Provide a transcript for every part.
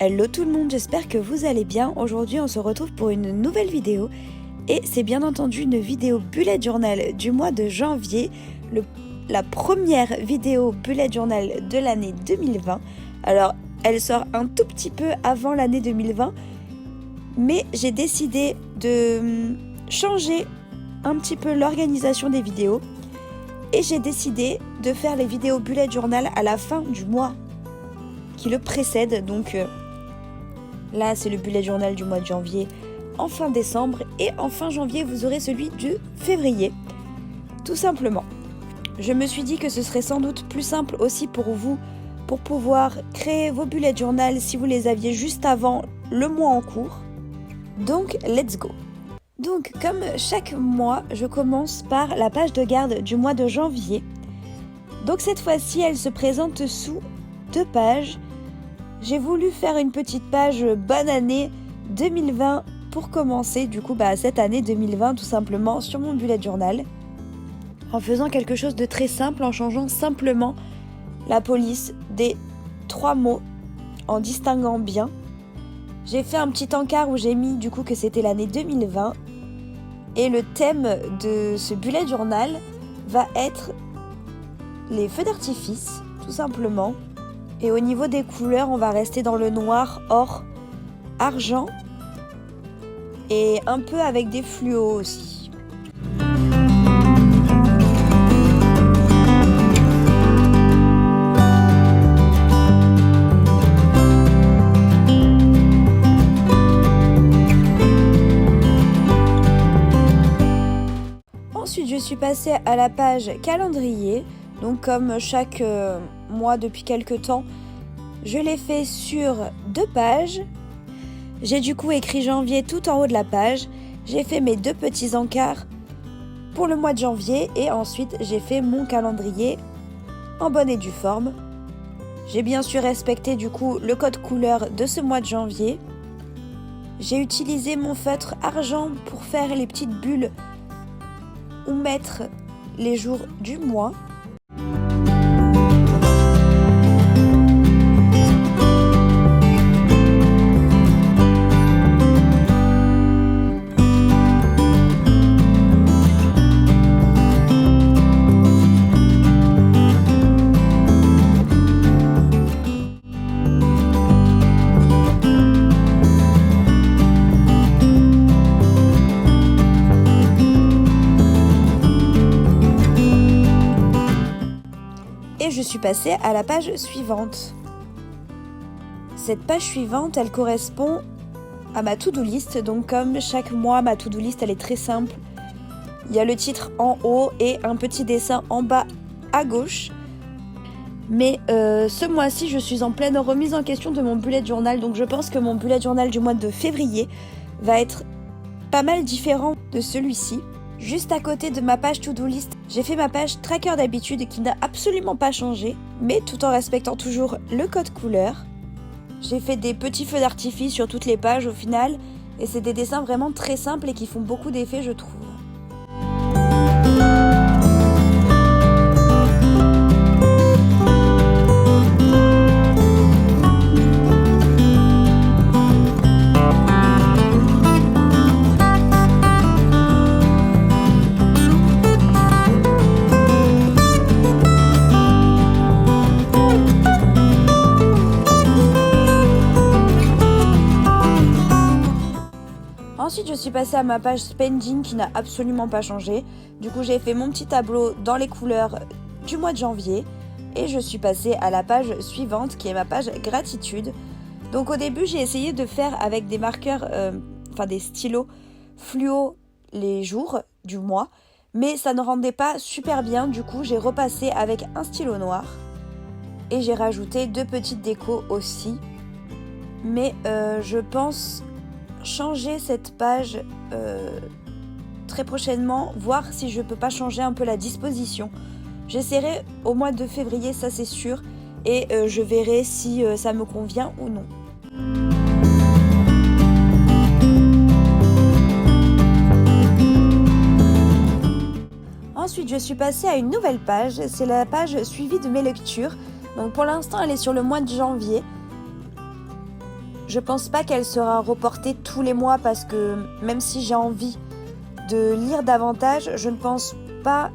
Hello tout le monde, j'espère que vous allez bien. Aujourd'hui on se retrouve pour une nouvelle vidéo et c'est bien entendu une vidéo bullet journal du mois de janvier, la première vidéo bullet journal de l'année 2020. Alors elle sort un tout petit peu avant l'année 2020, mais j'ai décidé de changer un petit peu l'organisation des vidéos et j'ai décidé de faire les vidéos bullet journal à la fin du mois qui le précède. Donc là c'est le bullet journal du mois de janvier en fin décembre et en fin janvier vous aurez celui du février, tout simplement. Je me suis dit que ce serait sans doute plus simple aussi pour vous pour pouvoir créer vos bullet journal si vous les aviez juste avant le mois en cours. Donc let's go. Donc comme chaque mois je commence par la page de garde du mois de janvier. Donc cette fois-ci elle se présente sous 2 pages. J'ai voulu faire une petite page bonne année 2020 pour commencer du coup cette année 2020 tout simplement sur mon bullet journal, en faisant quelque chose de très simple, en changeant simplement la police des 3 mots, en distinguant bien. J'ai fait un petit encart où j'ai mis du coup que c'était l'année 2020 et le thème de ce bullet journal va être les feux d'artifice tout simplement. Et au niveau des couleurs, on va rester dans le noir, or, argent et un peu avec des fluos aussi. Ensuite, je suis passée à la page calendrier. Donc comme chaque mois depuis quelques temps, je l'ai fait sur 2 pages. J'ai du coup écrit janvier tout en haut de la page. J'ai fait mes 2 petits encarts pour le mois de janvier et ensuite j'ai fait mon calendrier en bonne et due forme. J'ai bien sûr respecté du coup le code couleur de ce mois de janvier. J'ai utilisé mon feutre argent pour faire les petites bulles ou mettre les jours du mois. Et je suis passée à la page suivante. Cette page suivante, elle correspond à ma to-do list. Donc comme chaque mois, ma to-do list, elle est très simple. Il y a le titre en haut et un petit dessin en bas à gauche. Mais ce mois-ci, je suis en pleine remise en question de mon bullet journal. Donc je pense que mon bullet journal du mois de février va être pas mal différent de celui-ci. Juste à côté de ma page to-do list, j'ai fait ma page tracker d'habitude qui n'a absolument pas changé, mais tout en respectant toujours le code couleur. J'ai fait des petits feux d'artifice sur toutes les pages au final, et c'est des dessins vraiment très simples et qui font beaucoup d'effets je trouve. Ensuite, je suis passée à ma page spending qui n'a absolument pas changé. Du coup, j'ai fait mon petit tableau dans les couleurs du mois de janvier. Et je suis passée à la page suivante qui est ma page gratitude. Donc au début, j'ai essayé de faire avec des marqueurs, des stylos fluo les jours du mois. Mais ça ne rendait pas super bien. Du coup, j'ai repassé avec un stylo noir. Et j'ai rajouté 2 petites décos aussi. Mais je pense changer cette page très prochainement, voir si je peux pas changer un peu la disposition. J'essaierai au mois de février, ça c'est sûr, et je verrai si ça me convient ou non. Ensuite, je suis passée à une nouvelle page, c'est la page suivie de mes lectures. Donc pour l'instant, elle est sur le mois de janvier. je pense pas qu'elle sera reportée tous les mois parce que même si j'ai envie de lire davantage, je ne pense pas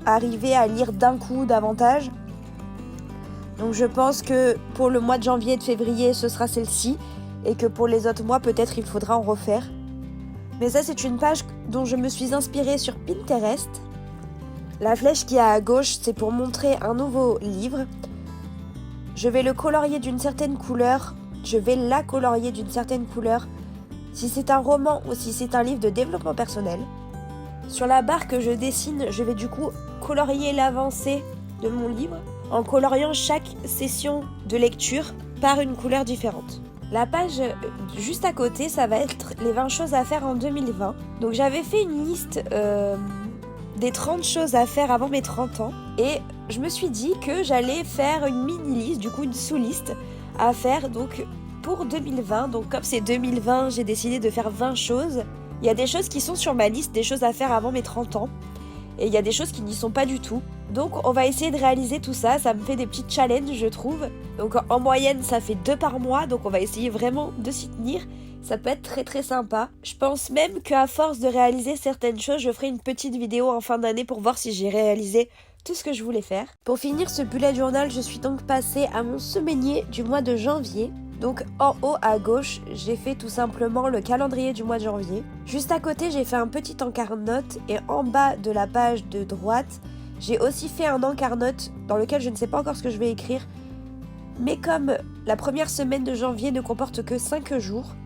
arriver à lire d'un coup davantage. Donc je pense que pour le mois de janvier et de février, ce sera celle-ci, et que pour les autres mois, peut-être il faudra en refaire. Mais ça, c'est une page dont je me suis inspirée sur Pinterest. La flèche qui est à gauche, c'est pour montrer un nouveau livre. Je vais le colorier d'une certaine couleur, je vais la colorier d'une certaine couleur, si c'est un roman ou si c'est un livre de développement personnel. Sur la barre que je dessine, je vais du coup colorier l'avancée de mon livre en coloriant chaque session de lecture par une couleur différente. La page juste à côté, ça va être les 20 choses à faire en 2020. Donc j'avais fait une liste des 30 choses à faire avant mes 30 ans et je me suis dit que j'allais faire une mini-liste, du coup une sous-liste à faire donc pour 2020. Donc comme c'est 2020, j'ai décidé de faire 20 choses. Il y a des choses qui sont sur ma liste, des choses à faire avant mes 30 ans. Et il y a des choses qui n'y sont pas du tout. Donc on va essayer de réaliser tout ça. Ça me fait des petits challenges, je trouve. Donc en moyenne, ça fait 2 par mois. Donc on va essayer vraiment de s'y tenir. Ça peut être très très sympa. Je pense même qu'à force de réaliser certaines choses, je ferai une petite vidéo en fin d'année pour voir si j'ai réalisé tout ce que je voulais faire. Pour finir ce bullet journal, je suis donc passée à mon semainier du mois de janvier. Donc en haut à gauche, j'ai fait tout simplement le calendrier du mois de janvier. Juste à côté, j'ai fait un petit encart note et en bas de la page de droite, j'ai aussi fait un encart note dans lequel je ne sais pas encore ce que je vais écrire. Mais comme la première semaine de janvier ne comporte que 5 jours,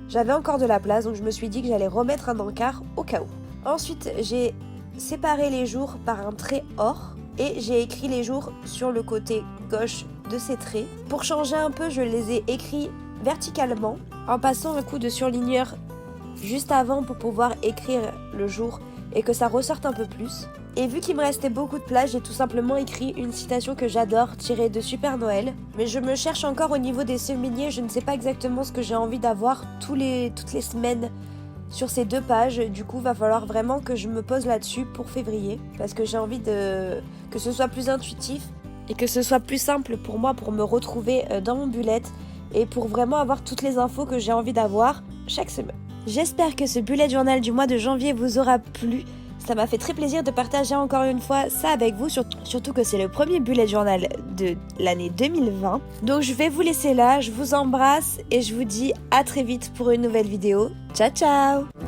j'avais encore de la place, donc je me suis dit que j'allais remettre un encart au cas où. Ensuite, j'ai séparé les jours par un trait or et j'ai écrit les jours sur le côté gauche de ces traits. Pour changer un peu, je les ai écrits verticalement en passant un coup de surligneur juste avant pour pouvoir écrire le jour et que ça ressorte un peu plus. Et vu qu'il me restait beaucoup de place, j'ai tout simplement écrit une citation que j'adore tirée de Super Noël. Mais je me cherche encore au niveau des semainiers, je ne sais pas exactement ce que j'ai envie d'avoir toutes les semaines sur ces 2 pages. Du coup, va falloir vraiment que je me pose là-dessus pour février parce que j'ai envie que ce soit plus intuitif et que ce soit plus simple pour moi pour me retrouver dans mon bullet et pour vraiment avoir toutes les infos que j'ai envie d'avoir chaque semaine. J'espère que ce bullet journal du mois de janvier vous aura plu. Ça m'a fait très plaisir de partager encore une fois ça avec vous, surtout que c'est le premier bullet journal de l'année 2020. Donc je vais vous laisser là, je vous embrasse et je vous dis à très vite pour une nouvelle vidéo. Ciao ciao!